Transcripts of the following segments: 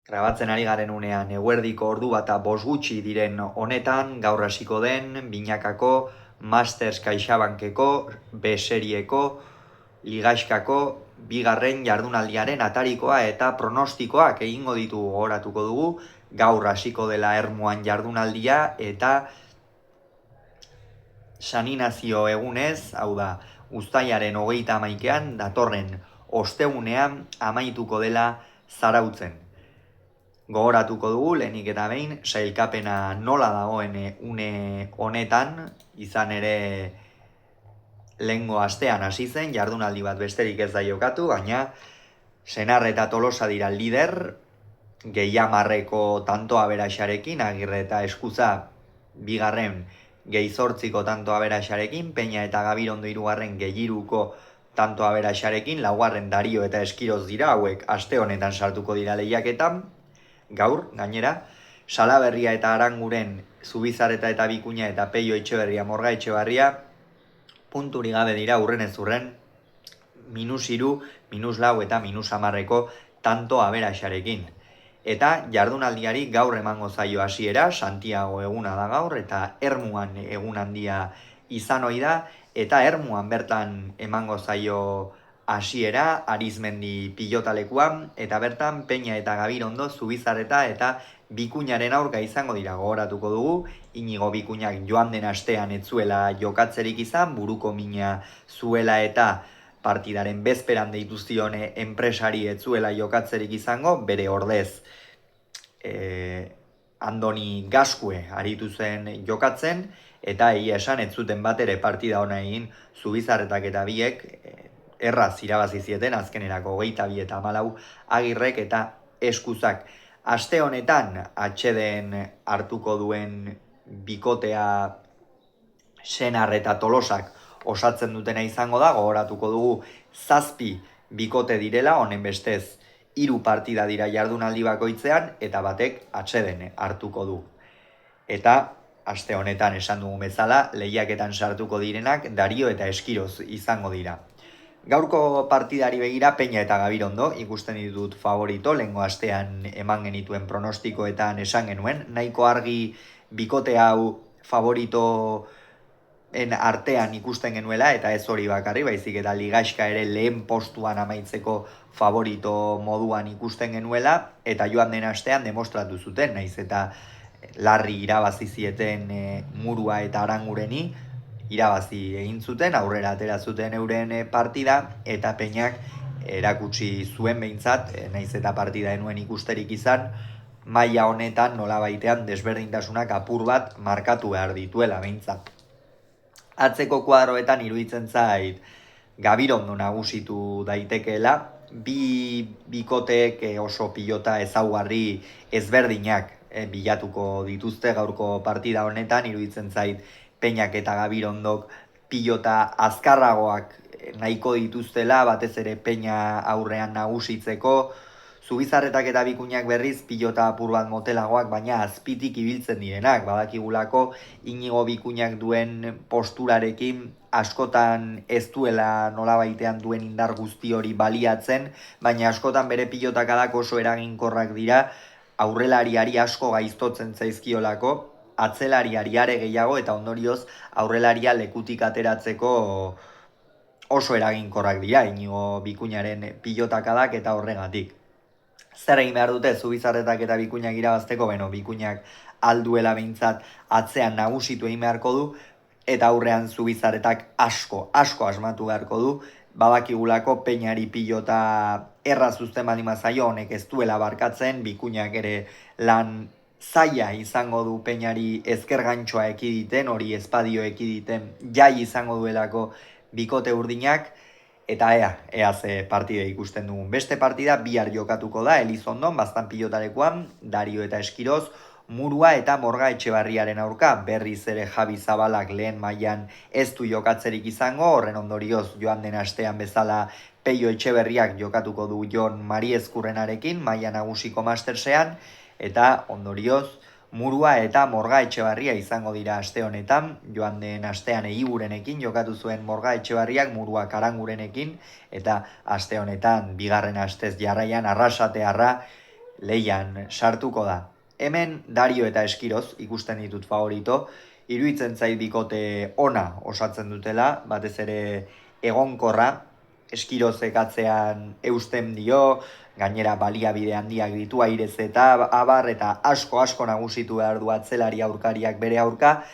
Grabatzen ari garen unean eguerdiko ordu bata bost gutxi diren honetan gaur hasiko den binakako, Masters CaixaBankeko, B-serieko, Ligaxkako, bigarren jardunaldiaren atarikoa eta pronostikoak egingo ditugu gogoratuko dugu. Gaur hasiko dela Ermuan jardunaldia eta San Inazio egunez, hau da, uztailaren 31ean datorren ostegunean amaituko dela Zarautzen. Gogoratuko dugu, lehenik eta behin, sailkapena nola dagoen une honetan, izan ere lehengo astean hasi zen, jardunaldi bat besterik ez da jokatu, baina Senar eta Tolosa dira lider, gehiamarreko tanto aberaxarekin, Agirre eta Eskuza bigarren gehi-zortziko tanto aberaxarekin, Peña eta Gabirondo hirugarren gehiruko tanto aberaxarekin, laugarren Dario eta Eskiroz dira, hauek aste honetan sartuko dira lehiaketan. Gaur, gainera, Salaberria eta Aranguren, Zubizarreta eta Bikuña eta Peio Etxeberria, Morga Etxebarria, punturi gabe dira urren ez urren, -3, -4 eta -10 tanto aberaxarekin. Eta jardunaldiari gaur emango zaio hasiera, Santiago eguna da gaur, eta Ermuan egun handia izan ohi da, eta Ermuan bertan emango zaio hasiera, Arizmendi pilotalekuan, eta bertan Peña eta Gabirondo, Zubizarreta eta Bikuñaren aurka izango dira. Gogoratuko dugu, Inigo Bikuñak joan den astean ez zuela jokatzerik izan, buruko mina zuela eta partidaren bezperan deitu zion enpresari ez zuela jokatzerik izango, bere ordez Andoni Gaskue aritu zen jokatzen, eta egia esan ez zuten bat ere partida ona egin, Zubizarretak eta biek erraz irabazi zieten azkenerako 22 eta 14 Agirrek eta Eskuzak. Aste honetan atxeden hartuko duen bikotea Senar eta Tolosak osatzen dutena izango da, gogoratuko dugu 7 bikote direla, honen bestez 3 partida dira jardunaldi bakoitzean, eta batek atxeden hartuko du. Eta aste honetan esan dugu bezala, lehiaketan sartuko direnak Dario eta Eskiroz izango dira. Gaurko partidari begira Peña eta Gabirondo ikusten ditut favorito, lehengo astean eman genituen pronostikoetan esan genuen, nahiko argi bikote hau favoritoen artean ikusten genuela, eta ez hori bakarri, baizik eta Ligaxka ere lehen postuan amaitzeko favorito moduan ikusten genuela, eta joan den astean demostratu zuten, naiz eta larri irabazi zieten Murua eta Arangureni, irabazi egin zuten, aurrera atera zuten euren partida, eta Peñak erakutsi zuen behintzat, naiz eta partida enuen ikusterik izan, maila honetan nolabaitean desberdintasunak apur bat markatu behar dituela behintzat. Atzeko kuadroetan iruditzen zait Gabirondo nagusitu daitekeela, bi bikoteek oso pilota ezaugarri ezberdinak bilatuko dituzte gaurko partida honetan, iruditzen zait Peñak eta Gabirondok pilota azkarragoak nahiko dituztela, batez ere Peña aurrean nagusitzeko, Zubizarretak eta Bikuñak berriz pilota apur bat motelagoak, baina azpitik ibiltzen direnak, badakigulako Inigo Bikuñak duen posturarekin askotan ez duela nolabaitean duen indar guzti hori baliatzen, baina askotan bere pilotakadak oso eraginkorrak dira, aurrelariari asko gaiztotzen zaizkiolako, atzelariari are gehiago, eta ondorioz aurrelaria lekutik ateratzeko oso eraginkorrak dira Inigo Bikuñaren pilotakadak, eta horregatik. Zer egin behar dute Zubizarretak eta Bikuñak irabazteko? Bikuñak alduela behintzat atzean nagusitu egin beharko du, eta aurrean Zubizarretak asko asmatu beharko du, badakigulako Peñari pilota erraz uzten baldin bazaio, honek ez duela barkatzen, Bikuñak ere lan zaila izango du Peñari ezker gantxoa ekiditen, hori espadio ekiditen jai izango duelako bikote urdinak, eta ea ze partida ikusten dugun. Beste partida bihar jokatuko da, Elizondon, Baztan pilotalekuan, Dario eta Eskiroz, Murua eta Morga Etxebarriaren aurka, berriz ere Javi Zabalak lehen mailan ez du jokatzerik izango, horren ondorioz joan den astean bezala Peio Etxeberriak jokatuko du Jon Mariezkurrenarekin, maila nagusiko Mastersean, eta ondorioz Murua eta Morga Etxebarria izango dira aste honetan, joan den astean Eigurenekin jokatu zuen Morga Etxebarriak, Murua Arangurenekin, eta aste honetan bigarren astez jarraian Arrasatearra leian sartuko da. Hemen Dario eta Eskiroz ikusten ditut favorito, iruditzen zait bikote ona osatzen dutela, batez ere egonkorra, Eskirozek atzean eusten dio, gainera baliabide handiak ditu airez eta abar, eta asko nagusitu behar du atzelari aurkariak bere aurka,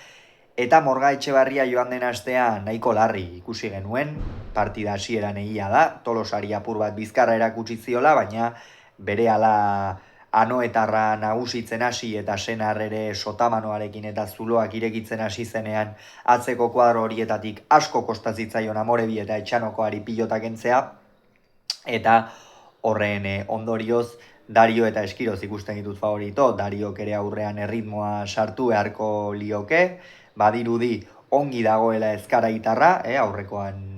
eta Morga Etxebarria joan den astean nahiko larri ikusi genuen, partida hasieran egia da, Tolosari apur bat bizkarra erakutsi ziola, baina berehala anoetarra nagusitzen hasi eta Senar ere sotamanoarekin eta zuloak irekitzen hasi zenean atzeko kuadro horietatik asko kostazitzaion Amorebi eta Etxanokoari pilotak entzea, eta horren ondorioz Dario eta Eskiroz ikusten ditut favorito, Dariok ere aurrean erritmoa sartu beharko lioke, badirudi ongi dagoela ezkara gitarra, aurrekoan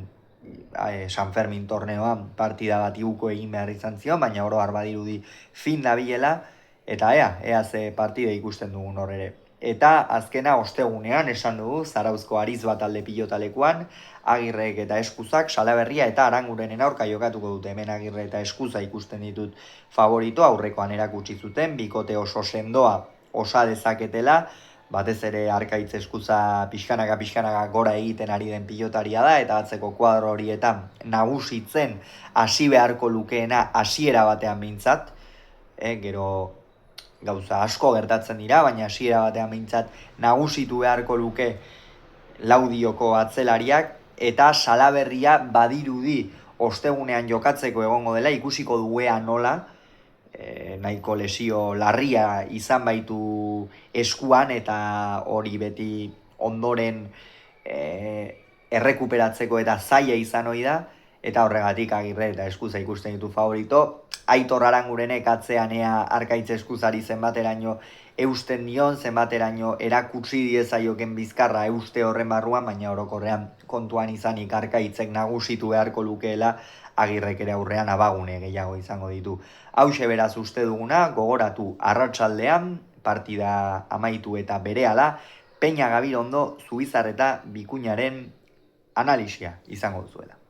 San Fermin torneoan partida bat iguko egin behar izan zion, baina oro har badirudi fin dabilela, eta ea ze partida ikusten dugun hor ere. Eta azkena ostegunean esan dugu Zarauzko Ariz bat alde pilotalekuan, Agirrek eta Eskuzak Salaberria eta Arangurenen aurka jokatuko dute. Hemen Agirre eta Eskuza ikusten ditut favorito, aurrekoan erakutsi zuten, bikote oso sendoa osa dezaketela, batez ere Arkaitz Eskuza pixkanaka gora egiten ari den pilotaria da, eta atzeko kuadro horietan nagusitzen hasi beharko lukeena hasiera batean behintzat, gero gauza asko gertatzen dira, baina hasiera batean behintzat nagusitu beharko luke Laudioko atzelariak, eta Salaberria badirudi ostegunean jokatzeko egongo dela, ikusiko duea nola, nahiko lesio larria izan baitu eskuan, eta hori beti ondoren errekuperatzeko eta zaila izan ohi da, eta horregatik Agirre eta Eskuza ikusten ditu favorito. Aitor Arangurenek atzean ea Arkaitz Eskuzari zenbateraino eusten dion, zenbateraino erakutsi diezaioken bizkarra euste horren barruan, baina orokorrean kontuan izanik Arkaitzek nagusitu beharko lukeela, Agirrek ere aurrean abagune gehiago izango ditu. Hauxe beraz uste duguna, gogoratu arratsaldean partida amaitu eta berehala, Peña Gabirondo Zubizar eta Bikuñaren analisia izango duzuela.